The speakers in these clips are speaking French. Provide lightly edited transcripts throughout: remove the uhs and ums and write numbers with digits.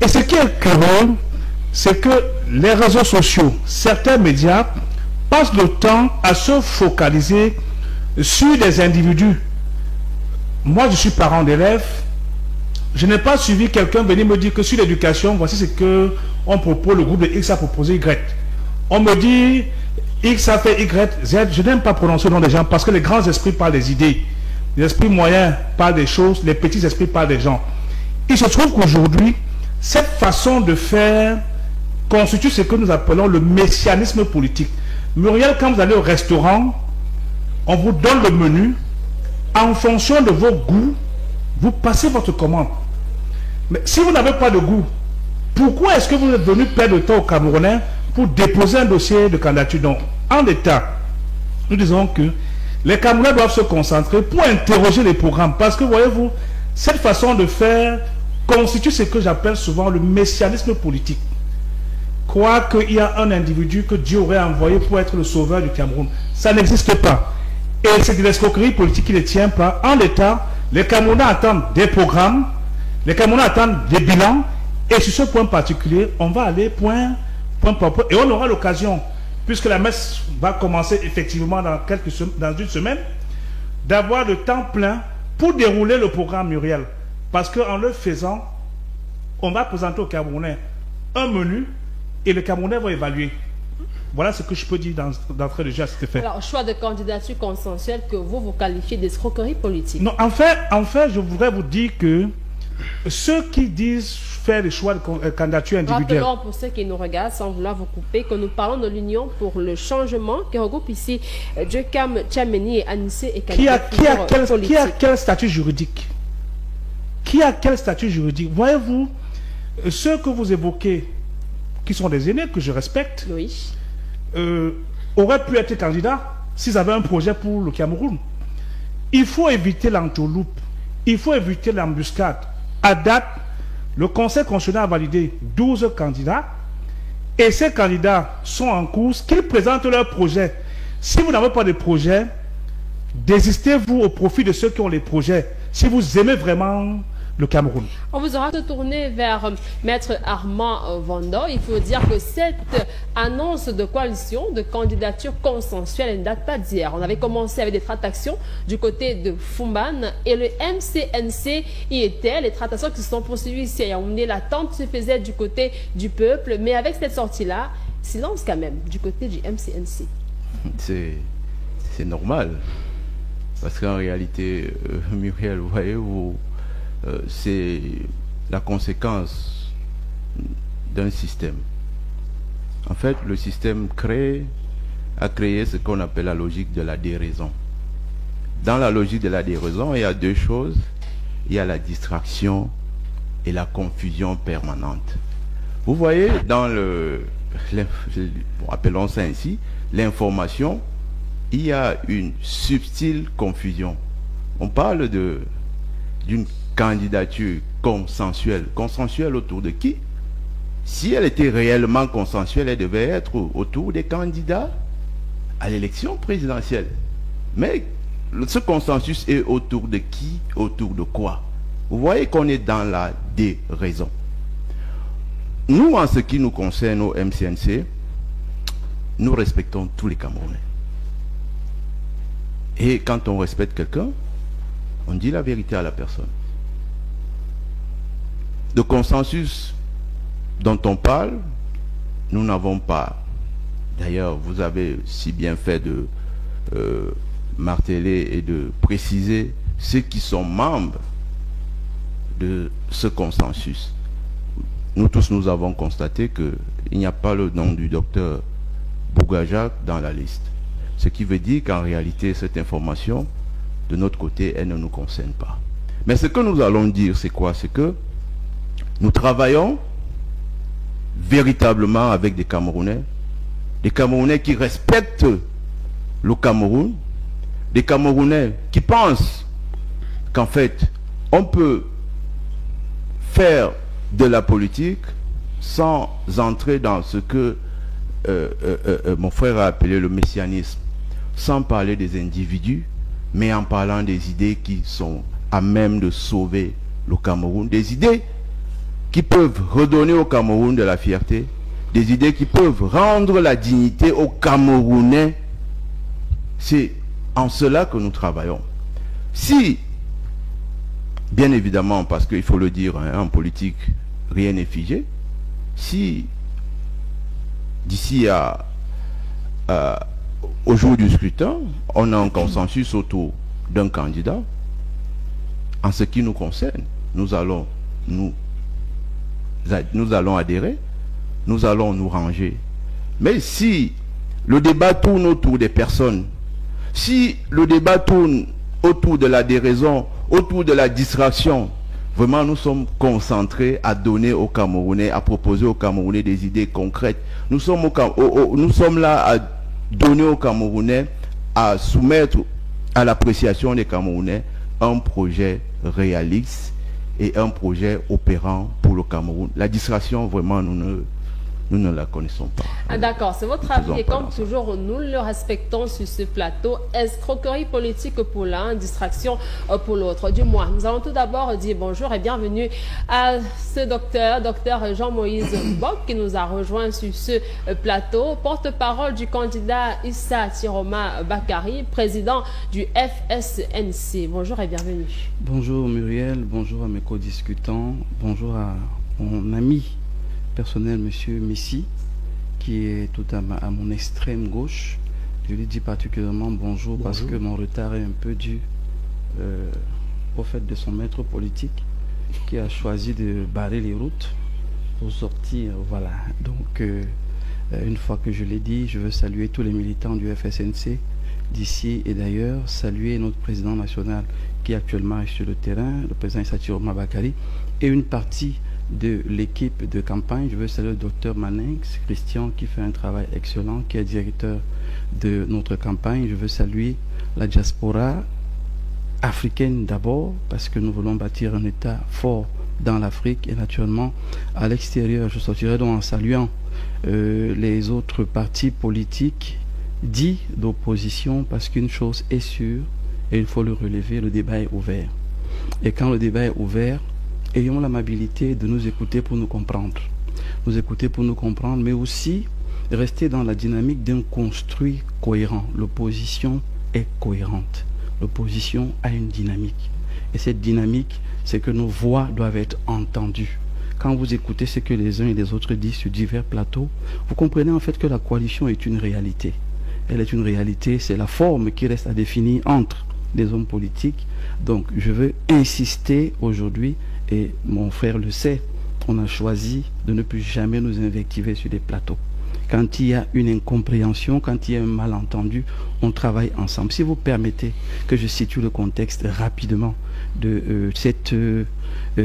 Et ce qui est curieux, c'est que les réseaux sociaux, certains médias, passent le temps à se focaliser sur des individus. Moi, je suis parent d'élèves. Je n'ai pas suivi quelqu'un venir me dire que sur l'éducation, voici ce que on propose, le groupe de X a proposé Y. On me dit X a fait Y, Z. Je n'aime pas prononcer le nom des gens parce que les grands esprits parlent des idées. Les esprits moyens parlent des choses, les petits esprits parlent des gens. Il se trouve qu'aujourd'hui, cette façon de faire constitue ce que nous appelons le messianisme politique. Muriel, quand vous allez au restaurant, on vous donne le menu. En fonction de vos goûts, vous passez votre commande. Mais si vous n'avez pas de goût, pourquoi est-ce que vous êtes venu perdre le temps au Camerounais pour déposer un dossier de candidature? Donc, en état, nous disons que les Camerounais doivent se concentrer pour interroger les programmes. Parce que, voyez-vous, cette façon de faire constitue ce que j'appelle souvent le messianisme politique. Croire qu'il y a un individu que Dieu aurait envoyé pour être le sauveur du Cameroun. Ça n'existe pas. Et c'est de l'escroquerie politique qui ne tient pas. En l'état, les Camerounais attendent des programmes, les Camerounais attendent des bilans, et sur ce point particulier, on va aller point par point. Et on aura l'occasion, puisque la messe va commencer effectivement dans une semaine, d'avoir le temps plein pour dérouler le programme Muriel. Parce qu'en le faisant, on va présenter aux Camerounais un menu, et les Camerounais vont évaluer. Voilà ce que je peux dire d'entrée de jeu à cet effet. Alors, choix de candidature consensuelle que vous qualifiez d'escroquerie politique. Non, en fait, je voudrais vous dire que ceux qui disent faire des choix de candidature individuelle... Rappelons pour ceux qui nous regardent, sans vouloir vous couper, que nous parlons de l'Union pour le changement qui regroupe ici Djekam Tchameni et Anissé et qui a quel statut juridique? Qui a quel statut juridique? Voyez-vous, ceux que vous évoquez, qui sont des aînés que je respecte... Oui. Auraient pu être candidats s'ils avaient un projet pour le Cameroun. Il faut éviter l'entourloupe, il faut éviter l'embuscade. À date, le Conseil constitutionnel a validé 12 candidats et ces candidats sont en course, qu'ils présentent leur projet. Si vous n'avez pas de projet, désistez-vous au profit de ceux qui ont les projets. Si vous aimez vraiment le Cameroun. On vous aura tourné vers Maître Armand Vendor. Il faut dire que cette annonce de coalition, de candidature consensuelle, elle ne date pas d'hier. On avait commencé avec des tractations du côté de Fumban et le MCNC y était. Les tractations qui se sont poursuivies ici à Yaoundé, l'attente se faisait du côté du peuple. Mais avec cette sortie-là, silence quand même du côté du MCNC. C'est normal. Parce qu'en réalité, Muriel, vous voyez, c'est la conséquence d'un système. En fait, le système a créé ce qu'on appelle la logique de la déraison. Dans la logique de la déraison, il y a deux choses. Il y a la distraction et la confusion permanente. Vous voyez, dans appelons ça ainsi, l'information, il y a une subtile confusion. On parle d'une candidature consensuelle. Consensuelle autour de qui? Si elle était réellement consensuelle, elle devait être autour des candidats à l'élection présidentielle. Mais ce consensus est autour de qui? Autour de quoi? Vous voyez qu'on est dans la déraison. Nous, en ce qui nous concerne au MCNC, nous respectons tous les Camerounais. Et quand on respecte quelqu'un, on dit la vérité à la personne. De consensus dont on parle, nous n'avons pas. D'ailleurs, vous avez si bien fait de marteler et de préciser ceux qui sont membres de ce consensus. Nous tous, nous avons constaté qu'il n'y a pas le nom du docteur Bougajak dans la liste. Ce qui veut dire qu'en réalité, cette information, de notre côté, elle ne nous concerne pas. Mais ce que nous allons dire, c'est quoi? C'est que nous travaillons véritablement avec des Camerounais qui respectent le Cameroun, des Camerounais qui pensent qu'en fait, on peut faire de la politique sans entrer dans ce que mon frère a appelé le messianisme, sans parler des individus, mais en parlant des idées qui sont à même de sauver le Cameroun, des idées qui peuvent redonner au Cameroun de la fierté, des idées qui peuvent rendre la dignité aux Camerounais. C'est en cela que nous travaillons. Si, bien évidemment, parce qu'il faut le dire, hein, en politique, rien n'est figé, si d'ici au jour du scrutin, on a un consensus autour d'un candidat, en ce qui nous concerne, nous allons adhérer, nous allons nous ranger. Mais si le débat tourne autour des personnes, si le débat tourne autour de la déraison, autour de la distraction, vraiment nous sommes concentrés à donner aux Camerounais, à proposer aux Camerounais des idées concrètes. Nous sommes là à donner aux Camerounais, à soumettre à l'appréciation des Camerounais un projet réaliste et un projet opérant pour le Cameroun. La distraction, vraiment, nous ne la connaissons pas. Ah, d'accord, c'est votre avis et comme toujours, nous le respectons sur ce plateau. Escroquerie politique pour l'un, distraction pour l'autre. Du moins, nous allons tout d'abord dire bonjour et bienvenue à ce docteur Jean-Moïse Bock, qui nous a rejoint sur ce plateau, porte-parole du candidat Issa Tiroma Bakari, président du FSNC. Bonjour et bienvenue. Bonjour Muriel, bonjour à mes co-discutants, bonjour à mon ami personnel, monsieur Messi, qui est tout à mon extrême gauche. Je lui dis particulièrement bonjour parce que mon retard est un peu dû au fait de son maître politique qui a choisi de barrer les routes pour sortir. Voilà. Donc, une fois que je l'ai dit, je veux saluer tous les militants du FSNC d'ici et d'ailleurs, saluer notre président national qui actuellement est sur le terrain, le président Issa Tiroma Bakari, et une partie de l'équipe de campagne. Je veux saluer le docteur Maninx Christian qui fait un travail excellent, qui est directeur de notre campagne. Je veux saluer la diaspora africaine d'abord, parce que nous voulons bâtir un État fort dans l'Afrique et naturellement à l'extérieur. Je sortirai donc en saluant les autres partis politiques dits d'opposition, parce qu'une chose est sûre, et il faut le relever, le débat est ouvert. Et quand le débat est ouvert, ayons l'amabilité de nous écouter pour nous comprendre. Nous écouter pour nous comprendre, mais aussi rester dans la dynamique d'un construit cohérent. L'opposition est cohérente. L'opposition a une dynamique. Et cette dynamique, c'est que nos voix doivent être entendues. Quand vous écoutez ce que les uns et les autres disent sur divers plateaux, vous comprenez en fait que la coalition est une réalité. Elle est une réalité, c'est la forme qui reste à définir entre les hommes politiques. Donc je veux insister aujourd'hui, et mon frère le sait, on a choisi de ne plus jamais nous invectiver sur des plateaux. Quand il y a une incompréhension, quand il y a un malentendu, on travaille ensemble. Si vous permettez que je situe le contexte rapidement de cette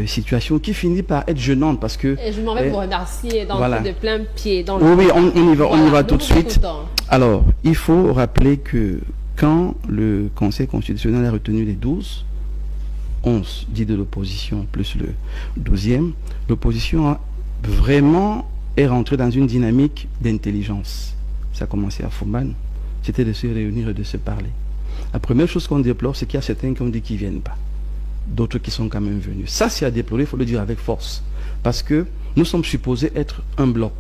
situation qui finit par être gênante parce que... Et je m'en vais vous remercier de plein pied. Oui, on y va tout de suite. Alors, il faut rappeler que quand le Conseil constitutionnel a retenu les 11 dit de l'opposition plus le 12e, l'opposition est rentrée dans une dynamique d'intelligence. Ça a commencé à Foumbane, c'était de se réunir et de se parler. La première chose qu'on déplore, c'est qu'il y a certains qui ont dit qu'ils ne viennent pas, d'autres qui sont quand même venus. Ça, c'est à déplorer, il faut le dire avec force, parce que nous sommes supposés être un bloc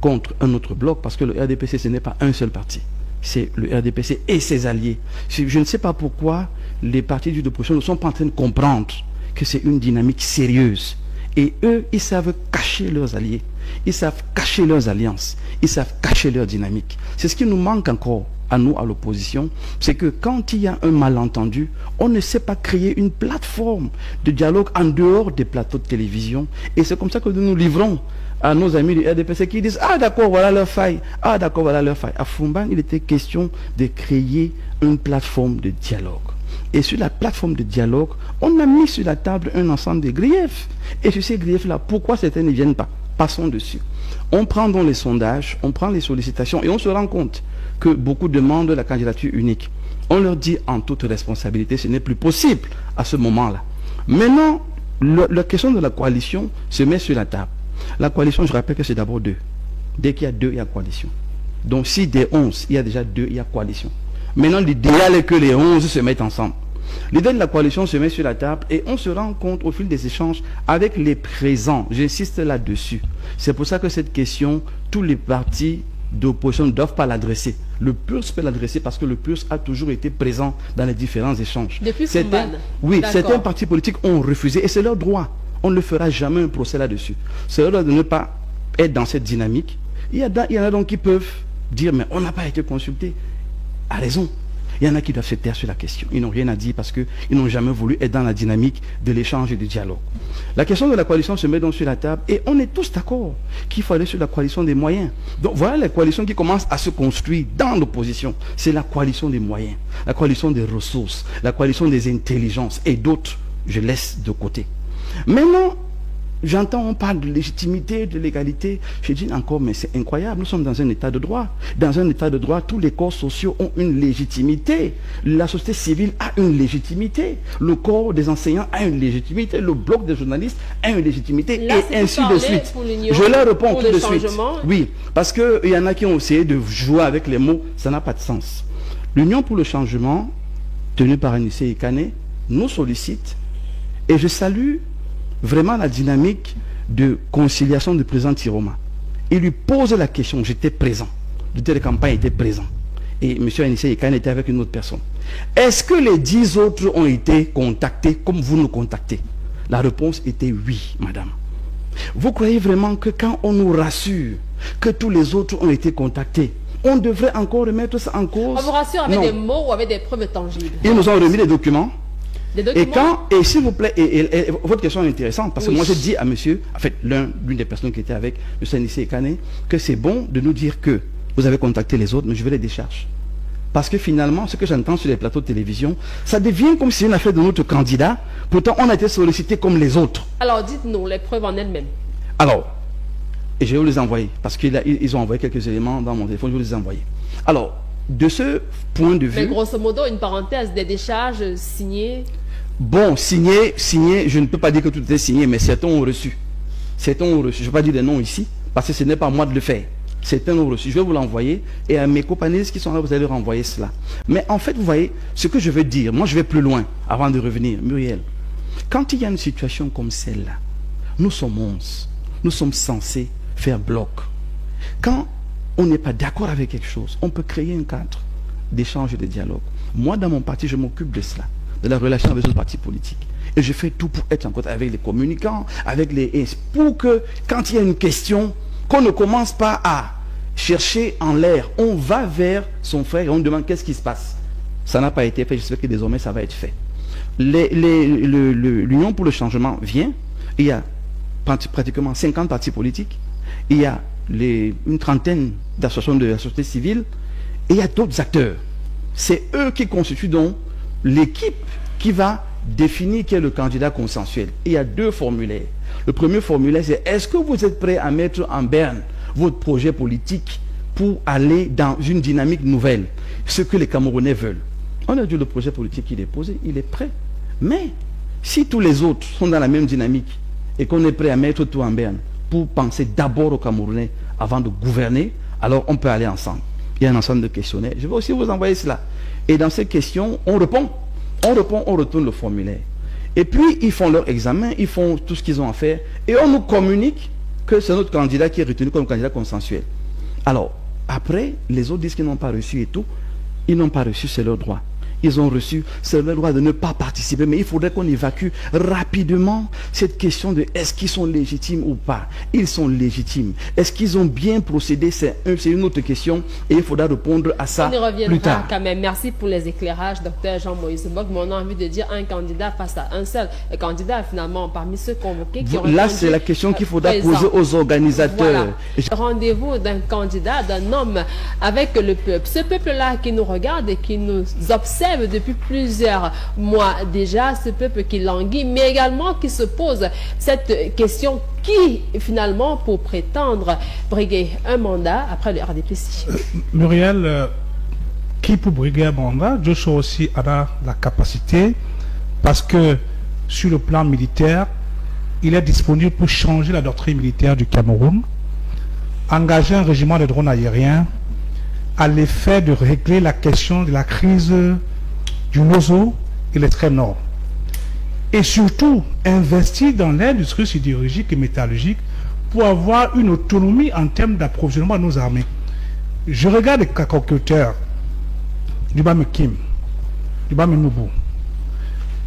contre un autre bloc, parce que le RDPC, ce n'est pas un seul parti. C'est le RDPC et ses alliés. Je ne sais pas pourquoi les partis de l'opposition ne sont pas en train de comprendre que c'est une dynamique sérieuse. Et eux, ils savent cacher leurs alliés. Ils savent cacher leurs alliances. Ils savent cacher leur dynamique. C'est ce qui nous manque encore à nous, à l'opposition. C'est que quand il y a un malentendu, on ne sait pas créer une plateforme de dialogue en dehors des plateaux de télévision. Et c'est comme ça que nous nous livrons à nos amis du RDPC qui disent « Ah d'accord, voilà leur faille. Ah d'accord, voilà leur faille. » À Foumbane, il était question de créer une plateforme de dialogue. Et sur la plateforme de dialogue, on a mis sur la table un ensemble de griefs. Et sur ces griefs-là, pourquoi certains ne viennent pas? Passons dessus. On prend donc les sondages, on prend les sollicitations et on se rend compte que beaucoup demandent la candidature unique. On leur dit en toute responsabilité, ce n'est plus possible à ce moment-là. Maintenant, la question de la coalition se met sur la table. La coalition, je rappelle que c'est d'abord 2. Dès qu'il y a 2, il y a coalition. Donc si des 11, il y a déjà 2, il y a coalition. Maintenant, l'idéal est que les 11 se mettent ensemble. L'idée de la coalition se met sur la table et on se rend compte au fil des échanges avec les présents. J'insiste là-dessus. C'est pour ça que cette question, tous les partis d'opposition ne doivent pas l'adresser. Le PURS peut l'adresser parce que le PURS a toujours été présent dans les différents échanges. Depuis Foumbane. Oui, certains partis politiques ont refusé et c'est leur droit. On ne fera jamais un procès là-dessus. C'est leur droit de ne pas être dans cette dynamique. Il y en a donc qui peuvent dire mais on n'a pas été consulté. A raison. Il y en a qui doivent se taire sur la question. Ils n'ont rien à dire parce qu'ils n'ont jamais voulu être dans la dynamique de l'échange et du dialogue. La question de la coalition se met donc sur la table et on est tous d'accord qu'il faut aller sur la coalition des moyens. Donc voilà la coalition qui commence à se construire dans l'opposition. C'est la coalition des moyens, la coalition des ressources, la coalition des intelligences et d'autres, je laisse de côté. Maintenant, j'entends, on parle de légitimité, de légalité. Je dis encore, mais c'est incroyable, nous sommes dans un état de droit. Dans un état de droit, tous les corps sociaux ont une légitimité. La société civile a une légitimité. Le corps des enseignants a une légitimité. Le bloc des journalistes a une légitimité. Là, et ainsi de suite. Je leur réponds tout de suite. Oui, parce qu'il y en a qui ont essayé de jouer avec les mots. Ça n'a pas de sens. L'Union pour le changement, tenue par Anissé Ekane, nous sollicite. Et je salue vraiment la dynamique de conciliation du président Tiroma. Il lui pose la question, j'étais présent, le directeur de campagne était présent, et M. Anissé Ekane était avec une autre personne. Est-ce que les 10 autres ont été contactés comme vous nous contactez? La réponse était oui, madame. Vous croyez vraiment que quand on nous rassure que tous les autres ont été contactés, on devrait encore remettre ça en cause? On vous rassure avec des mots ou avec des preuves tangibles? Ils nous ont remis des documents. Et s'il vous plaît, votre question est intéressante, parce que moi j'ai dit à monsieur, en fait, l'une des personnes qui était avec M. Anissé Ekane, que c'est bon de nous dire que vous avez contacté les autres, mais je veux les décharger. Parce que finalement, ce que j'entends sur les plateaux de télévision, ça devient comme si c'est une affaire de notre candidat, pourtant on a été sollicité comme les autres. Alors dites-nous les preuves en elles-mêmes. Alors, et je vais vous les envoyer, parce qu'ils ont envoyé quelques éléments dans mon téléphone, je vais vous les envoyer. Alors, de ce point de vue... Mais grosso modo, une parenthèse, des décharges signées... Bon, signé, je ne peux pas dire que tout était signé, mais certains ont reçu. Certains ont reçu. Je ne vais pas dire des noms ici, parce que ce n'est pas à moi de le faire. Certains ont reçu. Je vais vous l'envoyer, et à mes compagnons qui sont là, vous allez renvoyer cela. Mais en fait, vous voyez, ce que je veux dire, moi je vais plus loin, avant de revenir. Muriel, quand il y a une situation comme celle-là, nous sommes 11. Nous sommes censés faire bloc. Quand on n'est pas d'accord avec quelque chose, on peut créer un cadre d'échange et de dialogue. Moi, dans mon parti, je m'occupe de cela, de la relation avec les partis politiques. Et je fais tout pour être en contact avec les communicants, pour que, quand il y a une question, qu'on ne commence pas à chercher en l'air. On va vers son frère et on demande qu'est-ce qui se passe. Ça n'a pas été fait, j'espère que désormais ça va être fait. L'Union pour le changement vient, il y a pratiquement 50 partis politiques, il y a une trentaine d'associations de la société civile, et il y a d'autres acteurs. C'est eux qui constituent donc l'équipe qui va définir qui est le candidat consensuel. Il y a 2 formulaires. Le premier formulaire, c'est: est-ce que vous êtes prêt à mettre en berne votre projet politique pour aller dans une dynamique nouvelle, ce que les Camerounais veulent? On a dit le projet politique qu'il est posé, il est prêt. Mais si tous les autres sont dans la même dynamique et qu'on est prêt à mettre tout en berne pour penser d'abord aux Camerounais avant de gouverner, alors on peut aller ensemble. Il y a un ensemble de questionnaires. Je vais aussi vous envoyer cela. Et dans ces questions, on répond, on retourne le formulaire. Et puis, ils font leur examen, ils font tout ce qu'ils ont à faire, et on nous communique que c'est notre candidat qui est retenu comme candidat consensuel. Alors, après, les autres disent qu'ils n'ont pas reçu et tout. Ils n'ont pas reçu, c'est leur droit. Ils ont reçu, c'est leur droit de ne pas participer, mais il faudrait qu'on évacue rapidement cette question de est-ce qu'ils sont légitimes ou pas. Ils sont légitimes. Est-ce qu'ils ont bien procédé? C'est une autre question et il faudra répondre à ça plus tard. Quand même. Merci pour les éclairages, Dr Jean-Moïse Bock. Mais on a envie de dire un candidat face à un seul candidat, finalement, parmi ceux convoqués qui ont Là, c'est la question qu'il faudra poser aux organisateurs. Voilà. Rendez-vous d'un candidat, d'un homme avec le peuple. Ce peuple-là qui nous regarde et qui nous observe depuis plusieurs mois déjà, ce peuple qui languit, mais également qui se pose cette question: qui finalement pour prétendre briguer un mandat après le RDPC? Muriel, qui pour briguer un mandat? Joshua aussi a la capacité, parce que sur le plan militaire, il est disponible pour changer la doctrine militaire du Cameroun, engager un régiment de drones aériens à l'effet de régler la question de la crise du Nozo et l'extrême nord. Et surtout, investir dans l'industrie sidérurgique et métallurgique pour avoir une autonomie en termes d'approvisionnement de nos armées. Je regarde les cacaculteurs du Bame Kim, du Bame Nubu,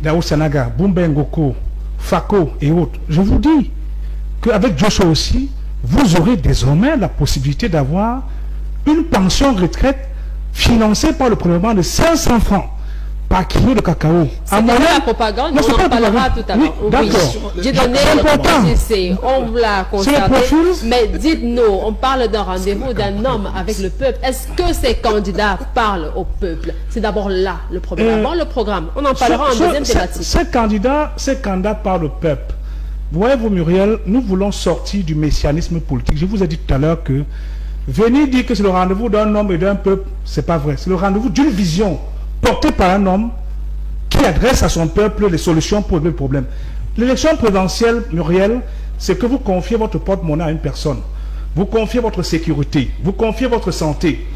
d'Ao Sanaga, Bumba Ngoko, Fako et autres. Je vous dis qu'avec Joshua aussi, vous aurez désormais la possibilité d'avoir une pension retraite financée par le prélèvement de 500 francs par kilo de cacao. C'est pas la propagande, non, on en parlera tout à l'heure. Oui, d'accord. J'ai donné on vous l'a constaté, mais dites-nous, on parle d'un rendez-vous d'un homme avec le peuple. Est-ce que ces candidats parlent au peuple? C'est d'abord là le problème. Avant le programme, on en parlera en deuxième thématique. Ces candidats parlent au peuple. Voyez-vous, Muriel, nous voulons sortir du messianisme politique. Je vous ai dit tout à l'heure que venir dire que c'est le rendez-vous d'un homme et d'un peuple, c'est pas vrai. C'est le rendez-vous d'une vision porté par un homme qui adresse à son peuple les solutions pour le problème. L'élection présidentielle, Muriel, c'est que vous confiez votre porte-monnaie à une personne. Vous confiez votre sécurité. Vous confiez votre santé.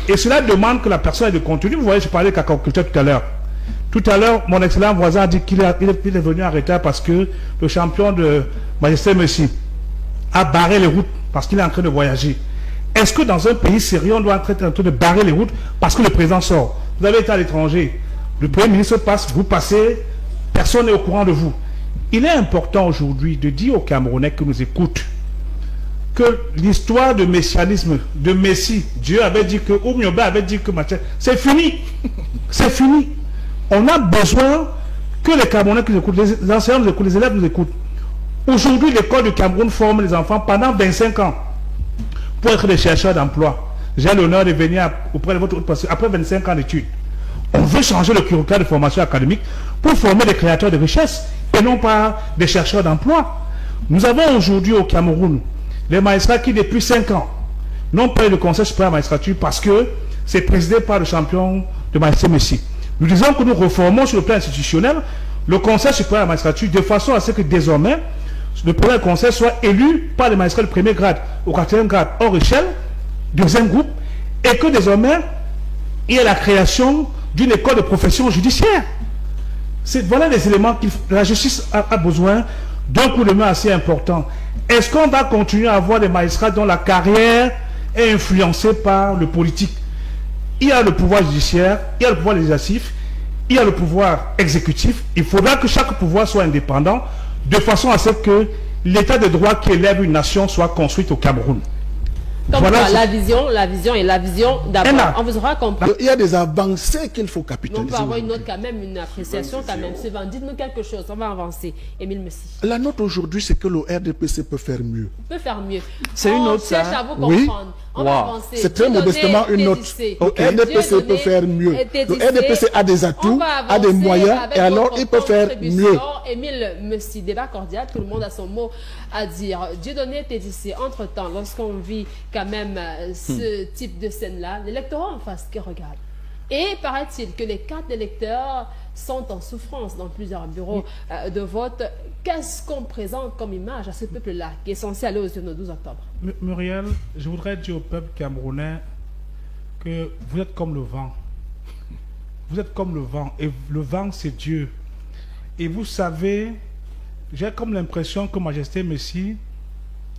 Et cela demande que la personne ait de contenu. Vous voyez, je parlais de cacaculteur tout à l'heure. Tout à l'heure, mon excellent voisin a dit qu'il est venu en retard parce que le champion de Majesté Messi a barré les routes parce qu'il est en train de voyager. Est-ce que dans un pays sérieux, on doit être en train de barrer les routes parce que le président sort? Vous avez été à l'étranger, le Premier ministre passe, vous passez, personne n'est au courant de vous. Il est important aujourd'hui de dire aux Camerounais qui nous écoutent que l'histoire de messianisme, de Messie, Dieu avait dit que, ou Mioba avait dit que, c'est fini. C'est fini. On a besoin que les Camerounais qui nous écoutent, les enseignants nous écoutent, les élèves nous écoutent. Aujourd'hui, l'école du Cameroun forme les enfants pendant 25 ans pour être des chercheurs d'emploi. J'ai l'honneur de venir auprès de votre parce après 25 ans d'études. On veut changer le curriculum de formation académique pour former des créateurs de richesse et non pas des chercheurs d'emploi. Nous avons aujourd'hui au Cameroun des magistrats qui, depuis 5 ans, n'ont pas eu le Conseil supérieur de la magistrature parce que c'est présidé par le champion de Majesté Messi. Nous disons que nous reformons sur le plan institutionnel le Conseil supérieur de la magistrature de façon à ce que désormais le premier conseil soit élu par les magistrats de premier grade au 4e grade hors échelle, deuxième groupe, et que désormais il y ait la création d'une école de profession judiciaire. Voilà les éléments que la justice a besoin d'un coup de main assez important. Est-ce qu'on va continuer à avoir des magistrats dont la carrière est influencée par le politique? Il y a le pouvoir judiciaire, il y a le pouvoir législatif, il y a le pouvoir exécutif. Il faudra que chaque pouvoir soit indépendant de façon à ce que l'état de droit qui élève une nation soit construit au Cameroun. Comme voilà, la vision et la vision d'abord. On vous aura compris. Il y a des avancées qu'il faut capitaliser. On peut avoir une note quand même, une appréciation quand même. Dites-nous quelque chose, on va avancer. Émile Messi. La note aujourd'hui, c'est que le RDPC peut faire mieux. Peut faire mieux. C'est une note, ça. On cherche à vous comprendre. On va avancer. C'est très modestement une note. Le RDPC peut faire mieux. Le RDPC a des atouts, a des moyens, et alors il peut faire mieux. Émile Messi, débat cordial, tout le monde a son mot à dire. Dieudonné Tédissé, entre-temps, lorsqu'on vit quand même ce type de scène-là, l'électorat en face qui regarde. Et paraît-il que les cartes d'électeurs sont en souffrance dans plusieurs bureaux de vote. Qu'est-ce qu'on présente comme image à ce peuple-là qui est censé aller aux urnes le 12 octobre? Muriel, je voudrais dire au peuple camerounais que vous êtes comme le vent. Vous êtes comme le vent. Et le vent, c'est Dieu. Et vous savez, j'ai comme l'impression que Majesté Messi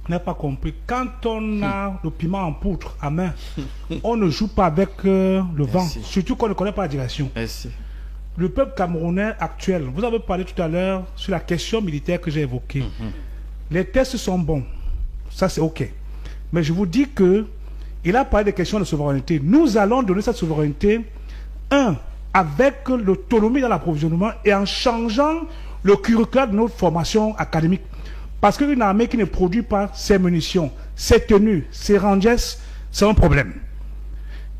n'a pas compris. Quand on a le piment en poudre à main, on ne joue pas avec le vent. Surtout qu'on ne connaît pas la direction. Merci. Le peuple camerounais actuel, vous avez parlé tout à l'heure sur la question militaire que j'ai évoquée. Les tests sont bons. Ça, c'est OK. Mais je vous dis que il a parlé des questions de souveraineté. Nous allons donner cette souveraineté, avec l'autonomie dans l'approvisionnement et en changeant le curriculum de notre formation académique. Parce qu'une armée qui ne produit pas ses munitions, ses tenues, ses rangers, c'est un problème.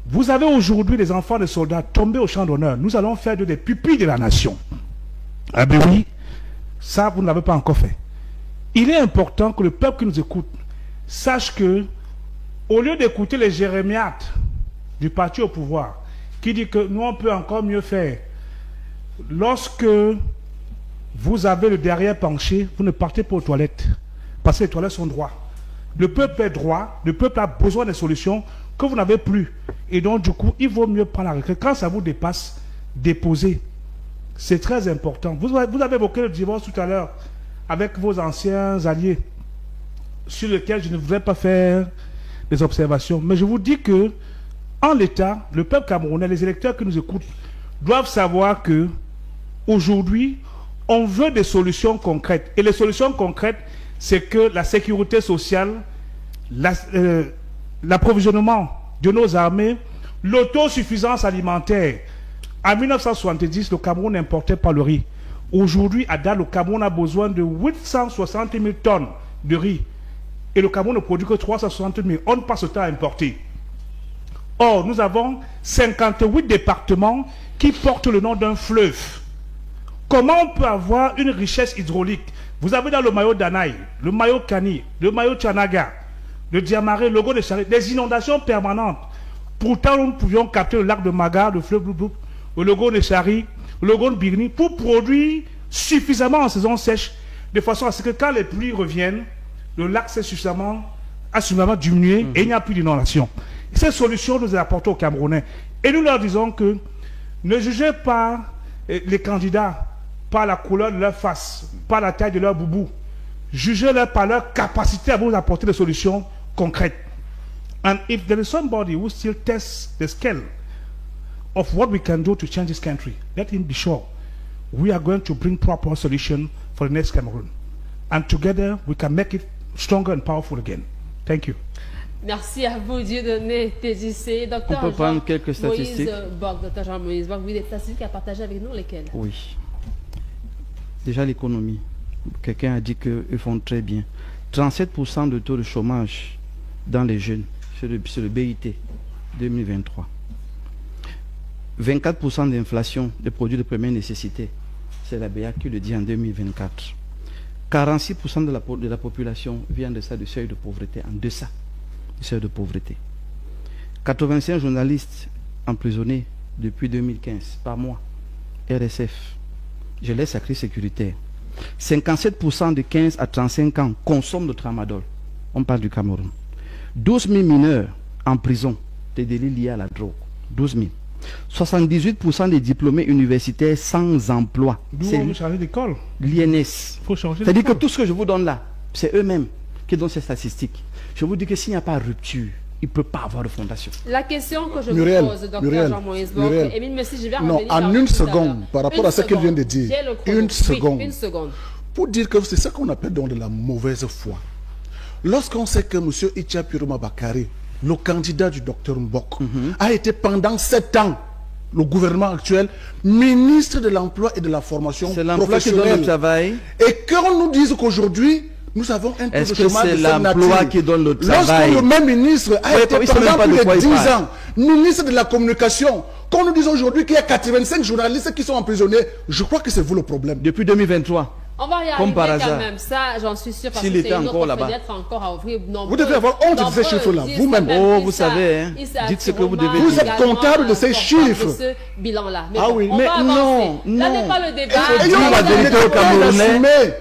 Vous avez aujourd'hui des enfants de soldats tombés au champ d'honneur. Nous allons faire des pupilles de la nation. Ah ben oui, ça vous ne l'avez pas encore fait. Il est important que le peuple qui nous écoute sache que, au lieu d'écouter les jérémiates du parti au pouvoir, qui dit que nous on peut encore mieux faire, lorsque vous avez le derrière penché, vous ne partez pas aux toilettes, parce que les toilettes sont droits. Le peuple est droit, le peuple a besoin des solutions que vous n'avez plus. Et donc, du coup, il vaut mieux prendre la retraite. Quand ça vous dépasse, déposez. C'est très important. Vous avez évoqué le divorce tout à l'heure avec vos anciens alliés, sur lequel je ne voudrais pas faire des observations. Mais je vous dis que, en l'état, le peuple camerounais, les électeurs qui nous écoutent, doivent savoir que, aujourd'hui, on veut des solutions concrètes. Et les solutions concrètes, c'est que la sécurité sociale, l'approvisionnement de nos armées, l'autosuffisance alimentaire. En 1970, le Cameroun n'importait pas le riz. Aujourd'hui, à date, le Cameroun a besoin de 860 000 tonnes de riz. Et le Cameroun ne produit que 360 000. On passe le temps à importer. Or, nous avons 58 départements qui portent le nom d'un fleuve. Comment on peut avoir une richesse hydraulique? Vous avez dans le maillot d'Anaï, le maillot Kani, le maillot Tchanaga, le Diamaré, le Go de Charité, des inondations permanentes. Pourtant, nous pouvions capter le lac de Maga, le fleuve Bloublou, le Go de Chari, le Go de Birni, pour produire suffisamment en saison sèche, de façon à ce que quand les pluies reviennent, le lac a suffisamment diminué et il n'y a plus d'inondation. Ces solutions, nous les apportons aux Camerounais. Et nous leur disons que ne jugez pas les candidats par la couleur de leur face, par la taille de leur boubou. Jugez-les par leur capacité à vous apporter des solutions concrètes. And if there is somebody who still tests the scale of what we can do to change this country, let him be sure we are going to bring proper solution for the next Cameroon. And together we can make it stronger and powerful again. Thank you. Merci à vous, Dieudonné Tédissé. On peut prendre quelques statistiques. Docteur Jean-Moïse Bock, vous avez des statistiques à partager avec nous, lesquelles? Oui. Déjà l'économie. Quelqu'un a dit qu'ils font très bien. 37% de taux de chômage dans les jeunes, sur le BIT 2023. 24% d'inflation des produits de première nécessité. C'est la BA qui le dit en 2024. 46% de la population vit en deçà du seuil de pauvreté, en deçà du seuil de pauvreté. 85 journalistes emprisonnés depuis 2015 par mois. RSF. Je laisse la crise sécuritaire. 57% de 15 à 35 ans consomment de tramadol. On parle du Cameroun. 12 000 mineurs en prison des délits liés à la drogue. 12 000. 78% des diplômés universitaires sans emploi. C'est l'école. L'INS. C'est-à-dire que tout ce que je vous donne là, c'est eux-mêmes qui donnent ces statistiques. Je vous dis que s'il n'y a pas de rupture, il ne peut pas avoir de fondation. La question que je vous pose, docteur Jean-Moïse Bock, Émile Messi, je vais revenir en une seconde, par rapport à ce qu'il vient de dire. Une seconde. Pour dire que c'est ça qu'on appelle donc de la mauvaise foi. Lorsqu'on sait que M. Icha Piruma Bakari, le candidat du docteur Mbok, a été pendant 7 ans, le gouvernement actuel, ministre de l'Emploi et de la Formation professionnelle. C'est l'emploi qui donne le travail. Et qu'on nous dise qu'aujourd'hui, nous avons un taux de chômage de cette nature. Est-ce que c'est l'emploi qui donne le travail? Lorsque le même ministre a été pendant plus de 10 ans, ministre de la Communication, qu'on nous dise aujourd'hui qu'il y a 85 journalistes qui sont emprisonnés, je crois que c'est vous le problème. Depuis 2023. On va y arriver quand même, ça j'en suis sûr, parce que c'est une autre fenêtre encore à ouvrir. Vous devez avoir honte de ces chiffres-là, vous-même. Oh, vous savez, hein, dites ce que vous devez dire. Vous êtes comptable de ces chiffres. Ce bilan-là. Ah oui, mais non, non. Là n'est pas le débat. Il faut dire la vérité aux Camerounais.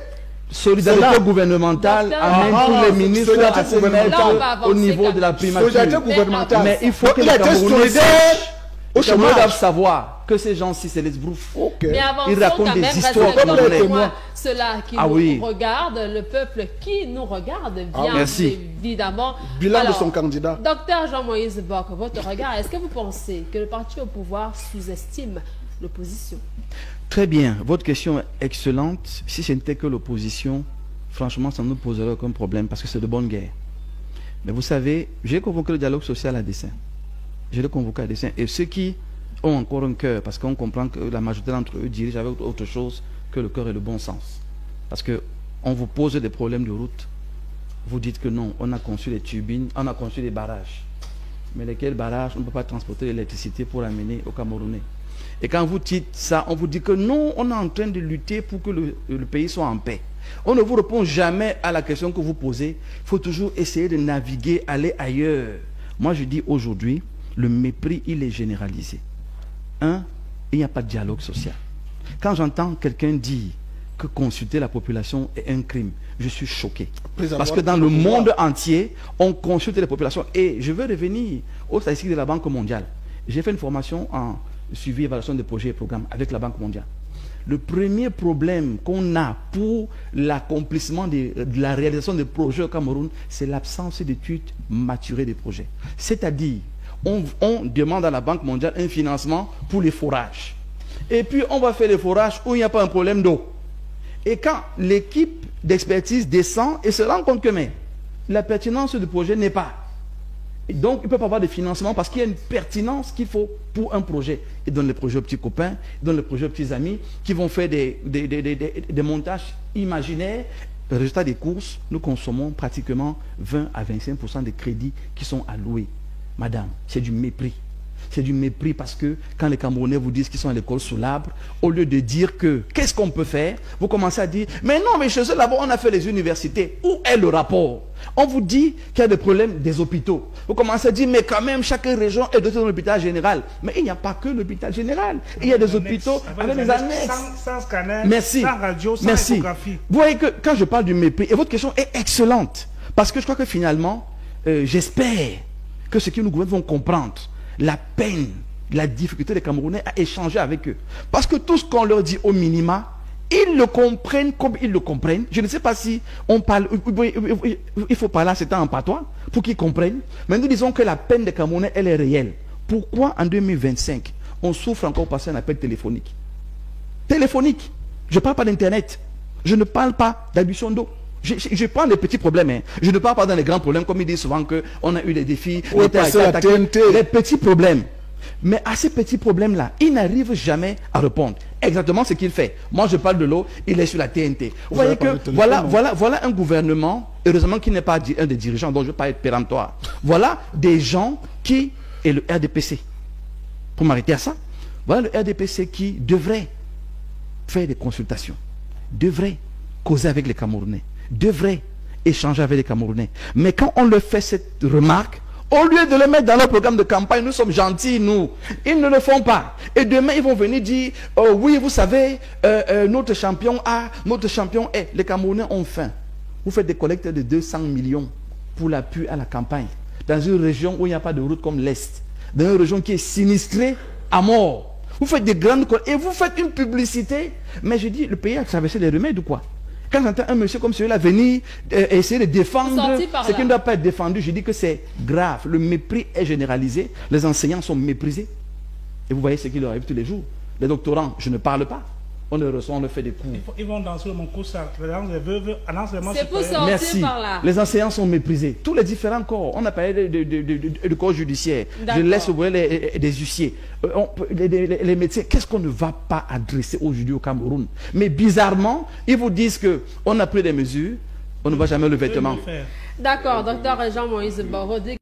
Solidarité gouvernementale amène tous les ministres à se mettre au niveau de la primature. Solidarité gouvernementale. Mais il faut que les Camerounais sachent. Au chômage, doivent savoir que ces gens-ci, c'est les broufs. Mais avant ils racontent quand même, des histoires comme ceux-là qui nous regardent, le peuple qui nous regarde, bien évidemment. Bilan de son candidat. Docteur Jean-Moïse Bock, votre regard, est-ce que vous pensez que le parti au pouvoir sous-estime l'opposition? Très bien, votre question est excellente. Si ce n'était que l'opposition, franchement, ça ne nous poserait aucun problème parce que c'est de bonne guerre. Mais vous savez, j'ai convoqué le dialogue social à dessein. Je l'ai convoqué à dessein. Et ceux qui ont encore un cœur, parce qu'on comprend que la majorité d'entre eux dirigent avec autre chose que le cœur et le bon sens. Parce qu'on vous pose des problèmes de route. Vous dites que non, on a conçu des turbines, on a conçu des barrages. Mais lesquels barrages? On ne peut pas transporter l'électricité pour amener aux Camerounais. Et quand vous dites ça, on vous dit que non, on est en train de lutter pour que le pays soit en paix. On ne vous répond jamais à la question que vous posez. Il faut toujours essayer de naviguer, aller ailleurs. Moi, je dis aujourd'hui, le mépris, il est généralisé. Il n'y a pas de dialogue social. Quand j'entends quelqu'un dire que consulter la population est un crime, je suis choqué. Parce que dans le monde entier, on consulte les populations. Et je veux revenir aux statistiques de la Banque mondiale. J'ai fait une formation en suivi et évaluation des projets et programmes avec la Banque mondiale. le premier problème qu'on a pour l'accomplissement de la réalisation des projets au Cameroun, c'est l'absence d'études maturées des projets. C'est-à-dire, on demande à la Banque mondiale un financement pour les forages. Et puis, on va faire les forages où il n'y a pas un problème d'eau. Et quand l'équipe d'expertise descend et se rend compte que la pertinence du projet n'est pas. Et donc, il ne peut pas avoir de financement parce qu'il y a une pertinence qu'il faut pour un projet. Ils donnent les projets aux petits copains, ils donnent les projets aux petits amis qui vont faire des montages imaginaires. Le résultat des courses, nous consommons pratiquement 20 à 25% des crédits qui sont alloués. Madame, c'est du mépris. C'est du mépris parce que quand les Camerounais vous disent qu'ils sont à l'école sous l'arbre, au lieu de dire que qu'est-ce qu'on peut faire, vous commencez à dire mais non, mais chez eux là-bas on a fait les universités. Où est le rapport? On vous dit qu'il y a des problèmes des hôpitaux. Vous commencez à dire mais quand même chaque région est dotée d'un hôpital général. Mais il n'y a pas que l'hôpital général. Il y a des hôpitaux avec des annexes. Sans scanner, merci, sans radio, sans échographie. Vous voyez que quand je parle du mépris, et votre question est excellente, parce que je crois que finalement, j'espère que ceux qui nous gouvernent vont comprendre la peine, la difficulté des Camerounais à échanger avec eux. Parce que tout ce qu'on leur dit au minima, ils le comprennent comme ils le comprennent. Je ne sais pas si on parle, il faut parler à certains en patois pour qu'ils comprennent. Mais nous disons que la peine des Camerounais, elle est réelle. Pourquoi en 2025, on souffre encore passer un appel téléphonique? Téléphonique. Je ne parle pas d'internet. Je ne parle pas d'adduction d'eau. Je prends les petits problèmes. Hein. Je ne parle pas dans les grands problèmes, comme ils disent souvent qu'on a eu des défis. Oui, les petits problèmes. Mais à ces petits problèmes-là, il n'arrive jamais à répondre. Exactement ce qu'il fait. Moi, je parle de l'eau, il est sur la TNT. Vous voyez que voilà un gouvernement, heureusement qu'il n'est pas un des dirigeants, dont je ne veux pas être péremptoire. Voilà des gens qui, et le RDPC, pour m'arrêter à ça, voilà le RDPC qui devrait faire des consultations, devrait causer avec les Camerounais, devrait échanger avec les Camerounais. Mais quand on leur fait cette remarque, au lieu de le mettre dans leur programme de campagne, nous sommes gentils, nous. Ils ne le font pas. Et demain, ils vont venir dire, oh, oui, vous savez, notre champion A, notre champion est. Les Camerounais ont faim. Vous faites des collectes de 200 millions pour l'appui à la campagne. Dans une région où il n'y a pas de route comme l'Est. Dans une région qui est sinistrée à mort. Vous faites des grandes collectes et vous faites une publicité. Mais je dis, le pays a traversé les remèdes ou quoi? Quand j'entends un monsieur comme celui-là venir essayer de défendre ce qui ne doit pas être défendu, je dis que c'est grave. Le mépris est généralisé. Les enseignants sont méprisés. Et vous voyez ce qui leur arrive tous les jours. Les doctorants, je ne parle pas. On les reçoit, on leur fait des cours. Ils vont danser mon cours, c'est pour sortir merci. Par là. Les enseignants sont méprisés. Tous les différents corps. On a parlé de corps judiciaire. Je laisse vous les huissiers. Les médecins. Qu'est-ce qu'on ne va pas adresser aujourd'hui au Cameroun? Mais bizarrement, ils vous disent qu'on a pris des mesures. On ne va jamais le vêtement. D'accord, docteur Jean-Moïse Borodik.